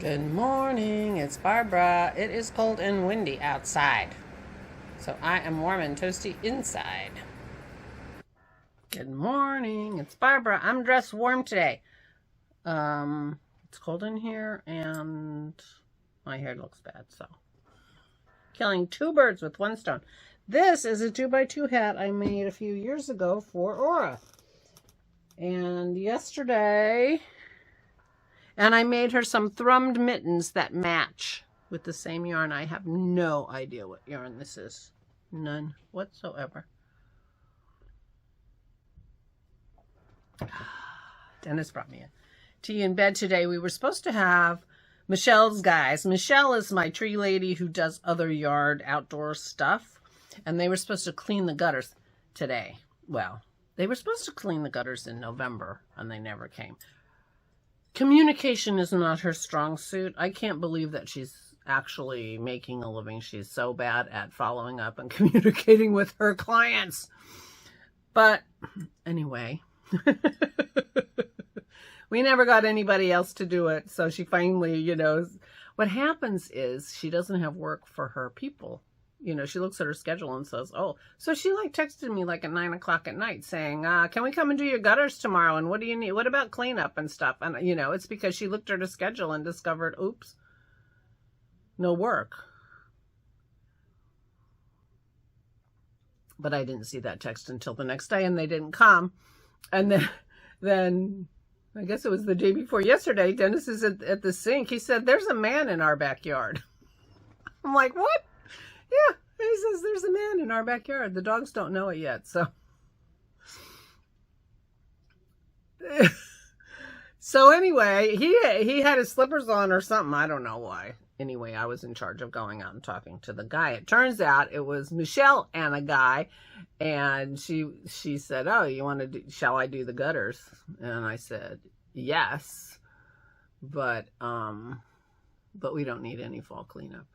Good morning, it's Barbara. It is cold and windy outside, so I am warm and toasty inside. Good morning, it's Barbara. I'm dressed warm today. It's cold in here and my hair looks bad, so killing two birds with one stone. This is a 2x2 hat I made a few years ago for Aura. And yesterday... And I made her some thrummed mittens that match with the same yarn. I have no idea what yarn this is. None whatsoever. Dennis brought me a tea in bed today. We were supposed to have Michelle's guys. Michelle is my tree lady who does other yard outdoor stuff. And they were supposed to clean the gutters today. Well, they were supposed to clean the gutters in November and they never came. Communication is not her strong suit. I can't believe that she's actually making a living. She's so bad at following up and communicating with her clients. But anyway, we never got anybody else to do it. So she finally, what happens is she doesn't have work for her people. She looks at her schedule and says, oh, so she texted me at 9 o'clock at night saying, can we come and do your gutters tomorrow? And what do you need? What about cleanup and stuff? And, it's because she looked at her schedule and discovered, oops, no work. But I didn't see that text until the next day and they didn't come. And then I guess it was the day before yesterday, Dennis is at the sink. He said, there's a man in our backyard. I'm like, what? Yeah, he says there's a man in our backyard. The dogs don't know it yet, so. So anyway, he had his slippers on or something. I don't know why. Anyway, I was in charge of going out and talking to the guy. It turns out it was Michelle and a guy, and she said, "Oh, shall I do the gutters?" And I said, "Yes, but we don't need any fall cleanup."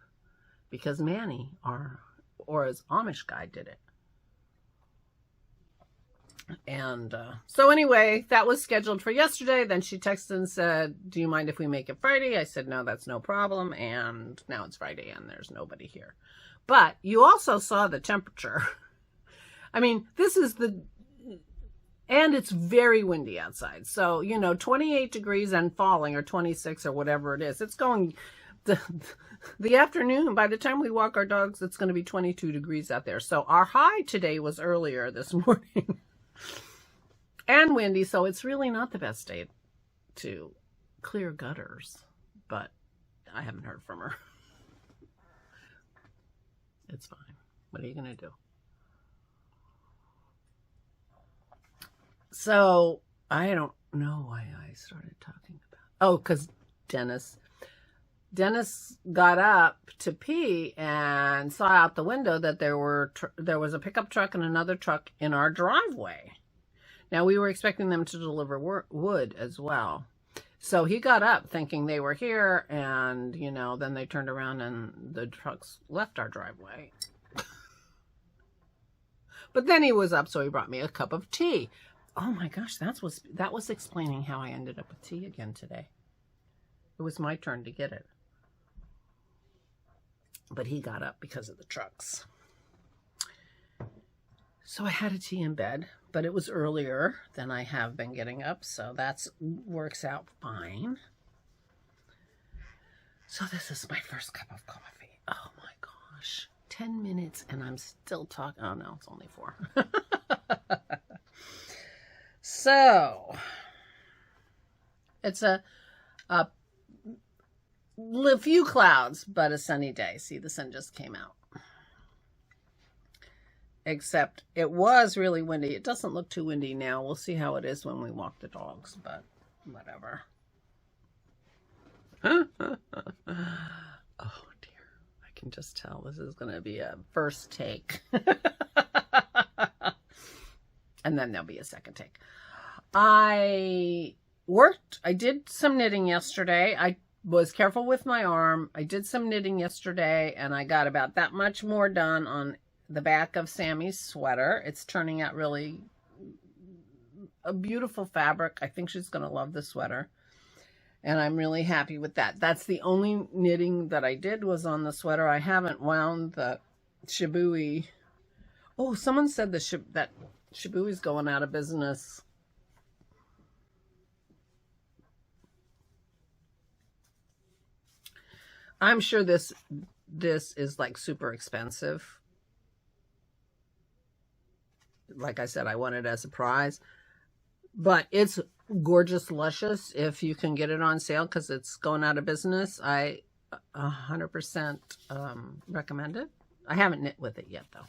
Because Manny, or his Amish guy, did it. And so anyway, that was scheduled for yesterday. Then she texted and said, do you mind if we make it Friday? I said, no, that's no problem. And now it's Friday and there's nobody here. But you also saw the temperature. I mean, and it's very windy outside. So, 28 degrees and falling, or 26 or whatever it is. It's going... The afternoon, by the time we walk our dogs, it's going to be 22 degrees out there. So our high today was earlier this morning and windy. So it's really not the best day to clear gutters, but I haven't heard from her. It's fine. What are you going to do? So I don't know why I started talking about, because Dennis got up to pee and saw out the window that there was a pickup truck and another truck in our driveway. Now, we were expecting them to deliver wood as well. So he got up thinking they were here, and, then they turned around and the trucks left our driveway. But then he was up, so he brought me a cup of tea. Oh my gosh, that was explaining how I ended up with tea again today. It was my turn to get it. But he got up because of the trucks. So I had a tea in bed, but it was earlier than I have been getting up, so that works out fine. So this is my first cup of coffee. Oh my gosh. 10 minutes and I'm still talking. Oh no, it's only 4. So it's a few clouds, but a sunny day. See, the sun just came out. Except it was really windy. It doesn't look too windy now. We'll see how it is when we walk the dogs, but whatever. Oh dear. I can just tell this is going to be a first take. And then there'll be a second take. I did some knitting yesterday. I was careful with my arm. I did some knitting yesterday and I got about that much more done on the back of Sammy's sweater. It's turning out really a beautiful fabric. I think she's going to love the sweater. And I'm really happy with that. That's the only knitting that I did was on the sweater. I haven't wound the Shibui. Oh, someone said that Shibui's going out of business. I'm sure this is like super expensive. Like I said, I want it as a prize. But it's gorgeous, luscious if you can get it on sale because it's going out of business. I 100% recommend it. I haven't knit with it yet, though.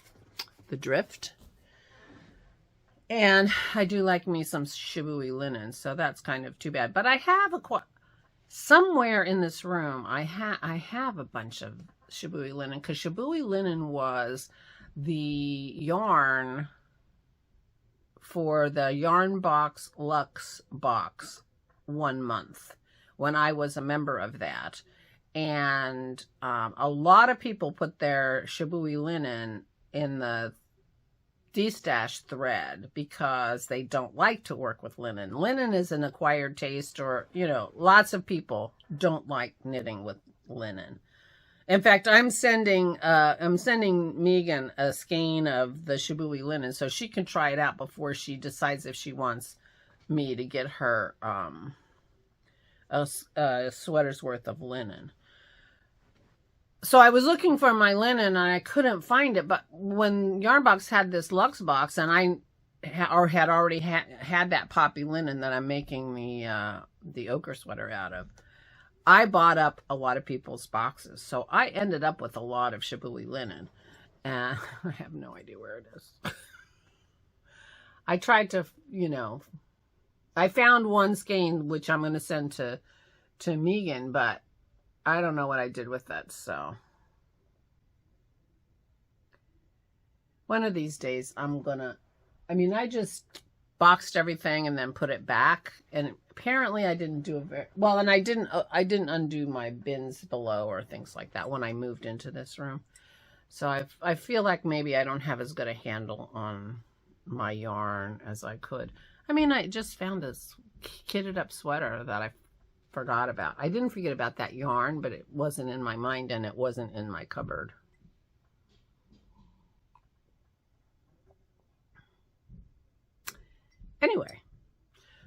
The Drift. And I do like me some Shibui linen, so that's kind of too bad. But I have somewhere in this room, I have a bunch of Shibui linen because Shibui linen was the yarn for the Yarn Box Luxe box 1 month when I was a member of that. And a lot of people put their Shibui linen in the D-stash thread because they don't like to work with linen. Linen is an acquired taste, or, you know, lots of people don't like knitting with linen. In fact, I'm sending Megan a skein of the Shibui linen so she can try it out before she decides if she wants me to get her a sweater's worth of linen. So I was looking for my linen and I couldn't find it, but when Yarnbox had this Luxe box and I had already had that poppy linen that I'm making the ochre sweater out of, I bought up a lot of people's boxes. So I ended up with a lot of Shibui linen. And I have no idea where it is. I tried to, you know, I found one skein, which I'm going to send to Megan, but I don't know what I did with that. So one of these days I'm going to, I mean, I just boxed everything and then put it back, and apparently I didn't do a very well, and I didn't undo my bins below or things like that when I moved into this room. So I feel like maybe I don't have as good a handle on my yarn as I could. I mean, I just found this kitted up sweater that I forgot about. I didn't forget about that yarn, but it wasn't in my mind and it wasn't in my cupboard. Anyway,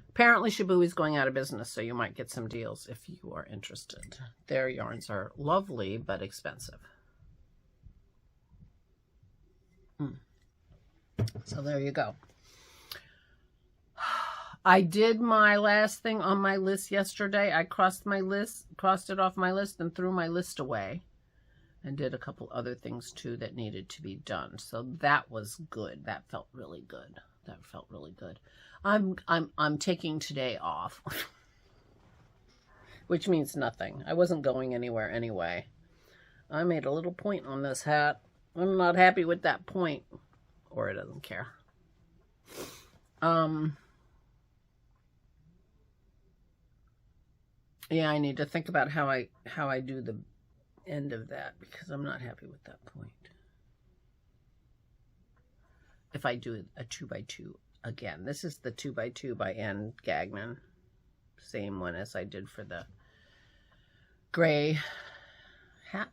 apparently Shibui is going out of business, so you might get some deals if you are interested. Their yarns are lovely, but expensive. So there you go. I did my last thing on my list yesterday. I crossed it off my list and threw my list away, and did a couple other things too that needed to be done. So that was good. That felt really good. That felt really good. I'm taking today off, which means nothing. I wasn't going anywhere anyway. I made a little point on this hat. I'm not happy with that point, or it doesn't care. Yeah, I need to think about how I do the end of that, because I'm not happy with that point. If I do a 2x2 again, this is the 2x2 by Anne Gagnon, same one as I did for the gray hat.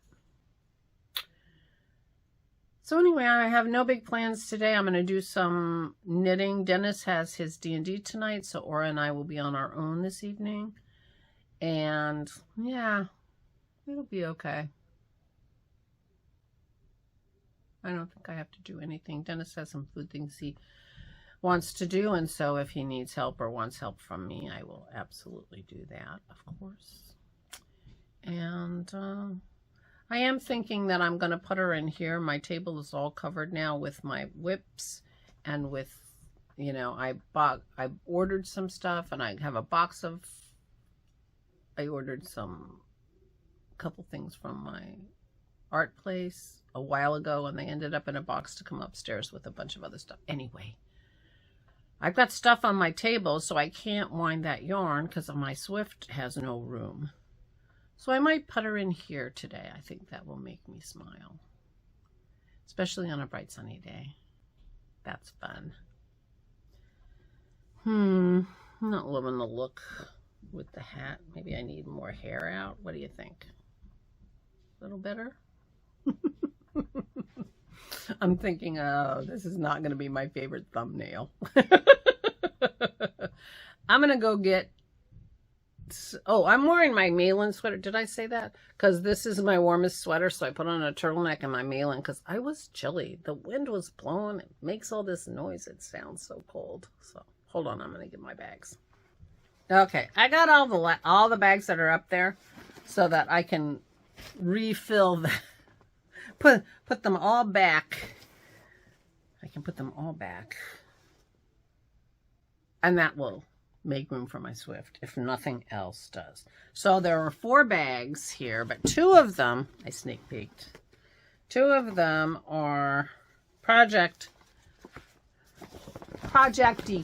So anyway, I have no big plans today. I'm going to do some knitting. Dennis has his D&D tonight, so Aura and I will be on our own this evening. And yeah, it'll be okay. I don't think I have to do anything. Dennis has some food things he wants to do, and so if he needs help or wants help from me, I will absolutely do that, of course. And I am thinking that I'm going to put her in here. My table is all covered now with my whips and with, you know, I ordered some stuff, and I have a box of, I ordered a couple things from my art place a while ago, and they ended up in a box to come upstairs with a bunch of other stuff. Anyway, I've got stuff on my table, so I can't wind that yarn because my Swift has no room. So I might put her in here today. I think that will make me smile, especially on a bright sunny day. That's fun. I'm not loving the look with the hat. Maybe I need more hair out. What do you think? A little better? I'm thinking, oh, this is not going to be my favorite thumbnail. I'm going to go get... Oh, I'm wearing my Malin sweater. Did I say that? Because this is my warmest sweater, so I put on a turtleneck and my Malin because I was chilly. The wind was blowing. It makes all this noise. It sounds so cold. So hold on, I'm going to get my bags. Okay, I got all the bags that are up there so that I can refill the... put them all back. I can put them all back. And that will make room for my Swift, if nothing else does. So there are 4 bags here, but 2 of them, I sneak peeked. 2 of them are projecty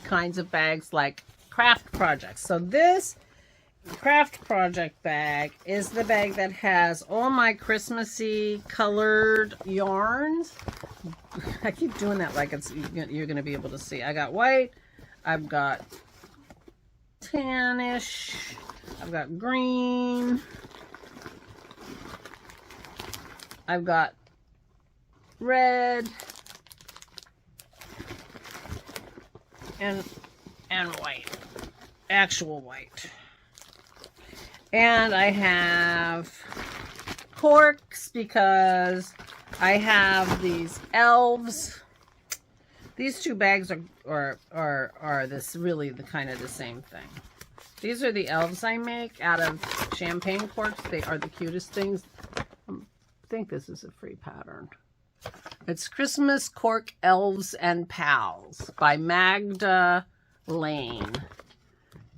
kinds of bags, like craft projects. So this craft project bag is the bag that has all my Christmassy colored yarns. I keep doing that like you're going to be able to see. I got white, I've got tannish, I've got green, I've got red, and white, actual white. And I have corks because I have these elves. These 2 bags are this really the kind of the same thing. These are the elves I make out of champagne corks. They are the cutest things. I think this is a free pattern. It's Christmas Cork Elves and Pals by Magda Lane.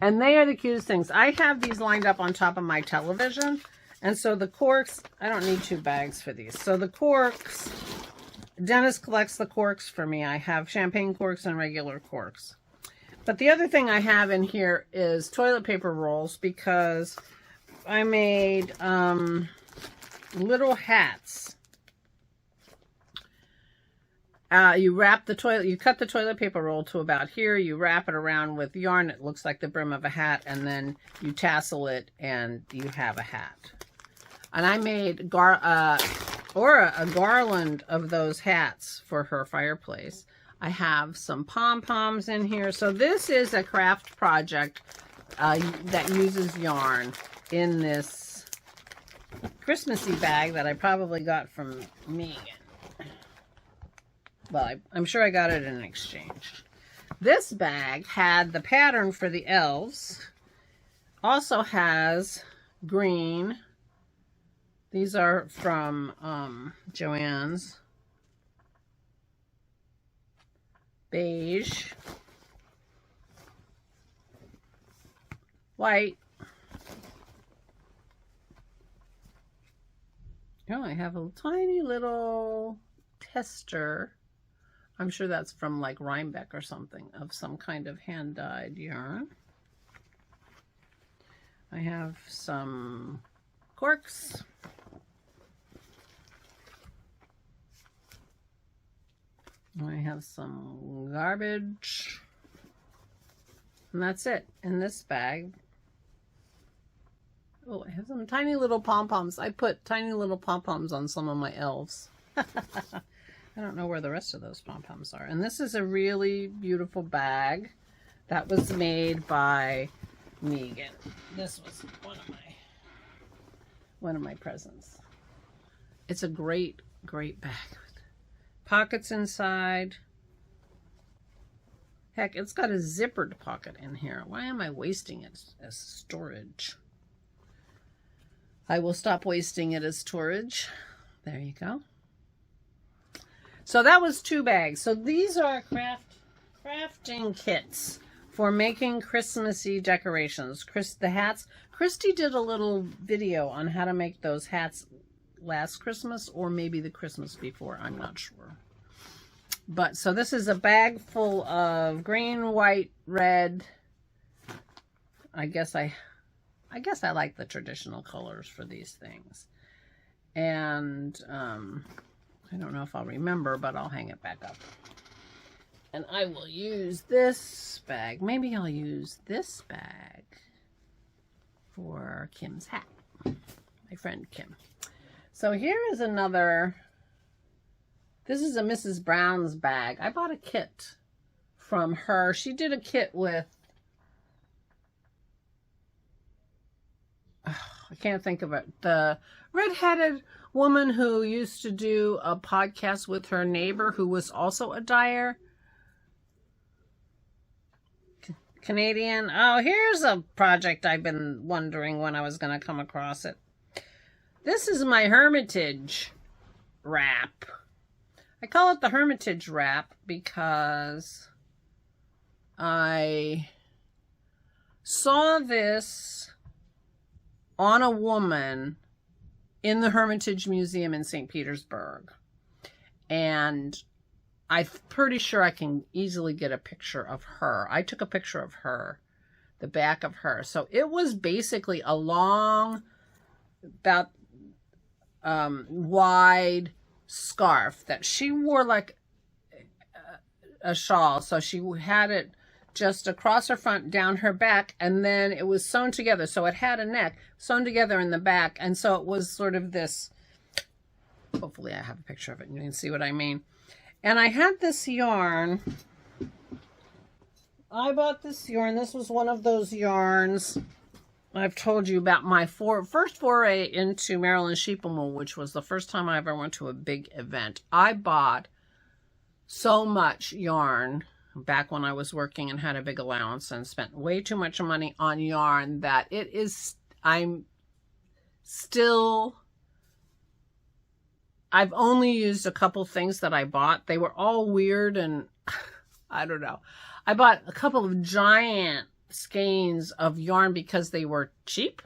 And they are the cutest things. I have these lined up on top of my television. And so the corks, I don't need 2 bags for these. So the corks, Dennis collects the corks for me. I have champagne corks and regular corks. But the other thing I have in here is toilet paper rolls because I made little hats. You wrap the toilet, you cut the toilet paper roll to about here, you wrap it around with yarn, it looks like the brim of a hat, and then you tassel it and you have a hat. And I made a garland of those hats for her fireplace. I have some pom-poms in here. So this is a craft project that uses yarn in this Christmassy bag that I probably got from Megan. Well, I'm sure I got it in exchange. This bag had the pattern for the elves. Also has green. These are from Joann's. Beige. White. Oh, I have a tiny little tester. I'm sure that's from like Rhinebeck or something, of some kind of hand-dyed yarn. I have some corks. I have some garbage. And that's it in this bag. Oh, I have some tiny little pom-poms. I put tiny little pom-poms on some of my elves. I don't know where the rest of those pom-poms are. And this is a really beautiful bag that was made by Megan. This was one of my presents. It's a great, great bag. Pockets inside. Heck, it's got a zippered pocket in here. Why am I wasting it as storage? I will stop wasting it as storage. There you go. So that was 2 bags. So these are crafting kits for making Christmassy decorations. The hats. Christy did a little video on how to make those hats last Christmas or maybe the Christmas before. I'm not sure. But so this is a bag full of green, white, red. I guess I like the traditional colors for these things. And I don't know if I'll remember, but I'll hang it back up. And I will use this bag. Maybe I'll use this bag. for Kim's hat. My friend Kim. So here is another. This is a Mrs. Brown's bag. I bought a kit from her. She did a kit with, I can't think of it, the redheaded woman who used to do a podcast with her neighbor who was also a dyer. Canadian. Oh, here's a project I've been wondering when I was going to come across it. This is my Hermitage wrap. I call it the Hermitage wrap because I saw this on a woman in the Hermitage Museum in St. Petersburg. And I'm pretty sure I can easily get a picture of her. I took a picture of her, the back of her. So it was basically a long, about wide scarf that she wore like a shawl. So she had it just across her front, down her back, and then it was sewn together. So it had a neck sewn together in the back. And so it was sort of this, hopefully I have a picture of it and you can see what I mean. And I had this yarn. I bought this yarn. This was one of those yarns I've told you about, my first foray into Maryland sheep and wool, which was the first time I ever went to a big event. I bought so much yarn back when I was working and had a big allowance and spent way too much money on yarn that I've only used a couple things that I bought. They were all weird and I don't know. I bought a couple of giant skeins of yarn because they were cheap.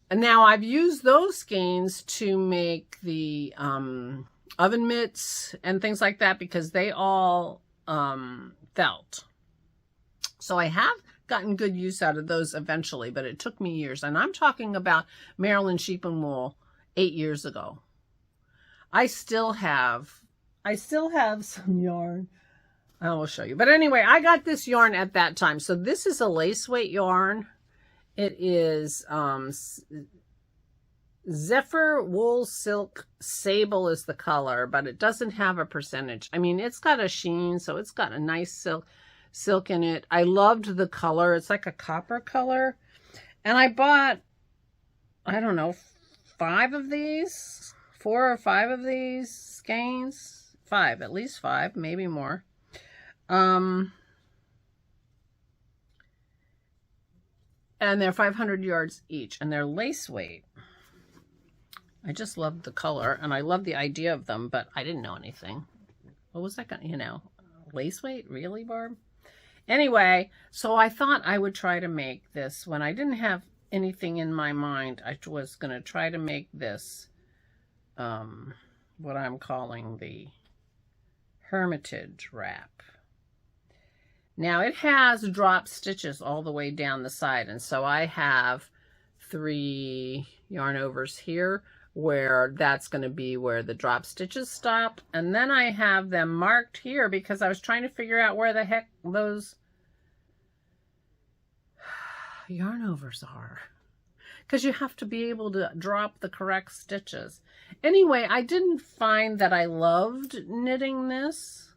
And now I've used those skeins to make the oven mitts and things like that because they all felt. So I have gotten good use out of those eventually, but it took me years. And I'm talking about Maryland sheep and wool 8 years ago. I still have some yarn. I will show you. But anyway, I got this yarn at that time. So this is a lace weight yarn. It is Zephyr Wool Silk Sable is the color, but it doesn't have a percentage. I mean, it's got a sheen, so it's got a nice silk in it. I loved the color. It's like a copper color. And I bought, I don't know, 5 of these. 4 or 5 of these skeins. 5, at least 5, maybe more. And they're 500 yards each, and they're lace weight. I just loved the color, and I love the idea of them, but I didn't know anything. What was that gonna, lace weight? Really, Barb? Anyway, so I thought I would try to make this. When I didn't have anything in my mind, I was going to try to make this, what I'm calling the Hermitage wrap. Now it has drop stitches all the way down the side, and so I have 3 yarn overs here where that's going to be where the drop stitches stop, and then I have them marked here because I was trying to figure out where the heck those yarn overs are, because you have to be able to drop the correct stitches. Anyway, I didn't find that I loved knitting this,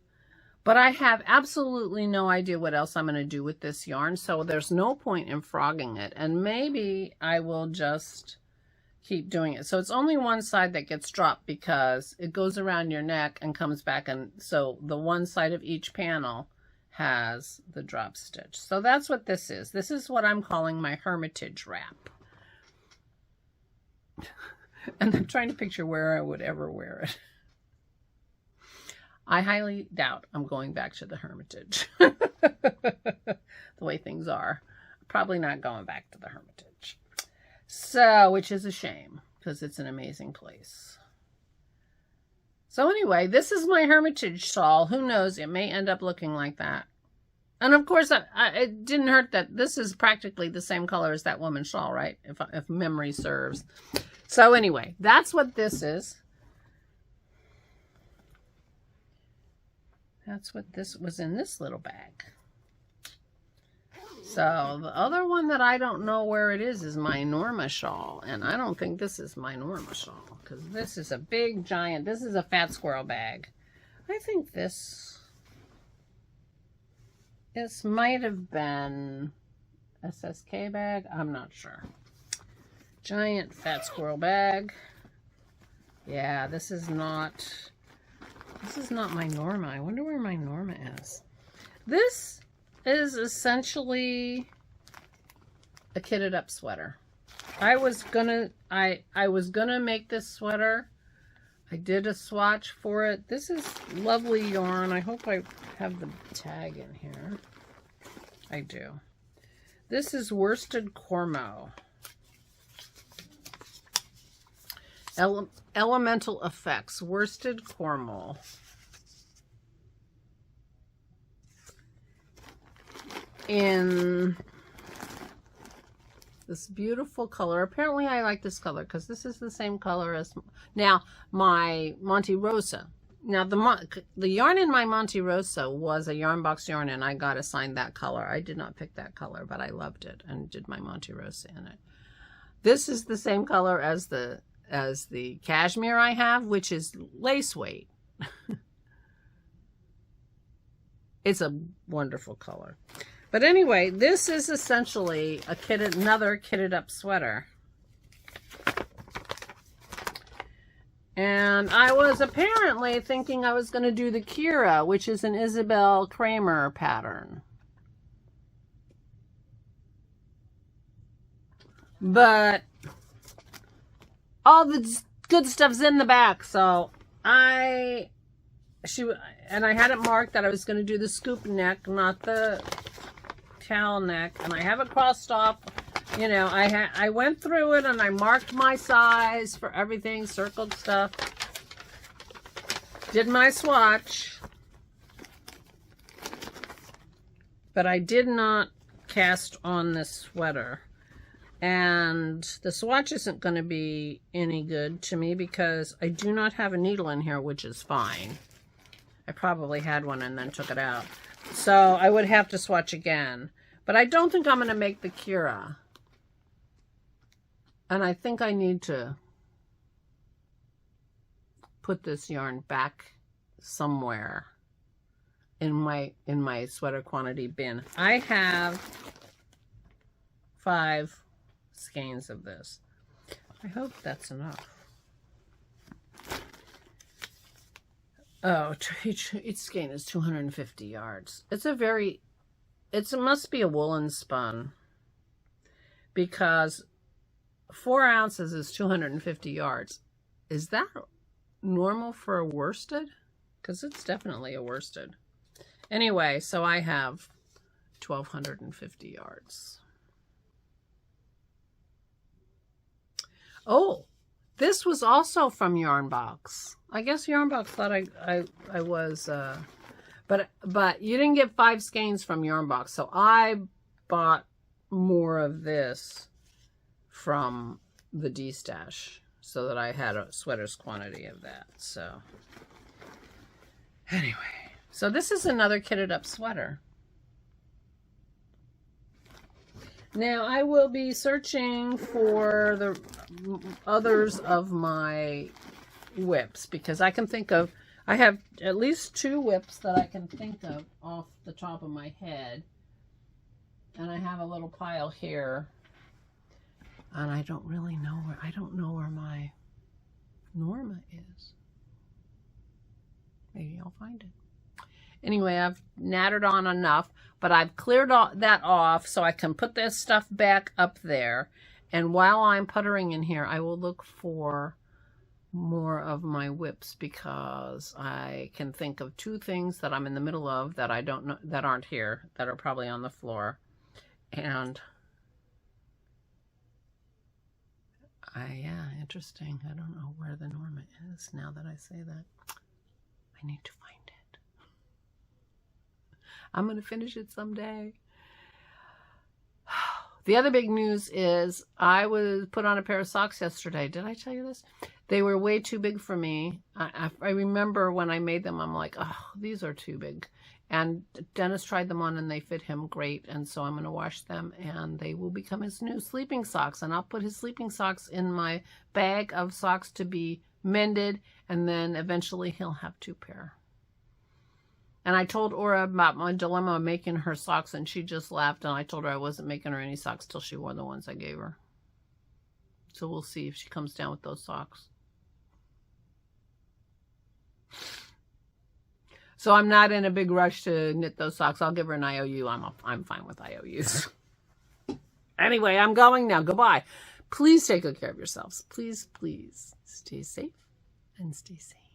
but I have absolutely no idea what else I'm going to do with this yarn, so there's no point in frogging it, and maybe I will just keep doing it. So it's only one side that gets dropped because it goes around your neck and comes back, and so the one side of each panel has the drop stitch. So that's what this is. This is what I'm calling my Hermitage wrap. And I'm trying to picture where I would ever wear it. I highly doubt I'm going back to the Hermitage. The way things are. Probably not going back to the Hermitage. So, which is a shame, because it's an amazing place. So anyway, this is my Hermitage shawl. Who knows? It may end up looking like that. And of course, it didn't hurt that this is practically the same color as that woman's shawl, right? If memory serves. So anyway, that's what this is. That's what this was in this little bag. So the other one that I don't know where it is my Norma shawl. And I don't think this is my Norma shawl, because this is a big giant, this is a fat squirrel bag. I think this might have been SSK bag. I'm not sure. Giant fat squirrel bag. Yeah, this is not my Norma. I wonder where my Norma is. This is essentially a kitted up sweater. I was gonna make this sweater. I did a swatch for it. This is lovely yarn. I hope I have the tag in here. I do. This is worsted cormo. Elemental Effects, worsted cormo. In this beautiful color. Apparently I like this color because this is the same color as now my Monte Rosa. Now the yarn in my Monte Rosa was a yarn box yarn, and I got assigned that color. I did not pick that color, but I loved it and did my Monte Rosa in it. This is the same color as the cashmere I have, which is lace weight. It's a wonderful color. But anyway, this is essentially another kitted up sweater. And I was apparently thinking I was going to do the Kira, which is an Isabel Kramer pattern. But all the good stuff's in the back, so I had it marked that I was going to do the scoop neck, not the cowl neck, and I have it crossed off. You know, I went through it and I marked my size for everything, circled stuff, did my swatch, but I did not cast on this sweater. And the swatch isn't going to be any good to me because I do not have a needle in here, which is fine. I probably had one and then took it out. So I would have to swatch again. But I don't think I'm going to make the Kira. And I think I need to put this yarn back somewhere in my sweater quantity bin. I have 5 skeins of this. I hope that's enough. Oh, each skein is 250 yards. It must be a woolen spun, because 4 ounces is 250 yards. Is that normal for a worsted? Because it's definitely a worsted. Anyway, so I have 1,250 yards. Oh, this was also from Yarn Box. I guess Yarn Box thought I was, but you didn't get 5 skeins from Yarn Box, so I bought more of this from the D-Stash so that I had a sweater's quantity of that. So anyway, so this is another kitted up sweater. Now I will be searching for the others of my whips, because I have at least 2 whips that I can think of off the top of my head, and I have a little pile here, and I don't really know where my Norma is. Maybe I'll find it. Anyway, I've nattered on enough, but I've cleared that off so I can put this stuff back up there. And while I'm puttering in here, I will look for more of my whips, because I can think of 2 things that I'm in the middle of that I don't know, that aren't here, that are probably on the floor. And yeah, interesting. I don't know where the Norma is now that I say that. I need to find it. I'm going to finish it someday. The other big news is I was put on a pair of socks yesterday. Did I tell you this? They were way too big for me. I remember when I made them, I'm like, oh, these are too big. And Dennis tried them on and they fit him great. And so I'm going to wash them and they will become his new sleeping socks. And I'll put his sleeping socks in my bag of socks to be mended. And then eventually he'll have 2 pair. And I told Aura about my dilemma of making her socks and she just laughed. And I told her I wasn't making her any socks till she wore the ones I gave her. So we'll see if she comes down with those socks. So I'm not in a big rush to knit those socks. I'll give her an IOU. I'm fine with IOUs. Anyway, I'm going now. Goodbye. Please take good care of yourselves. Please, please stay safe and stay sane.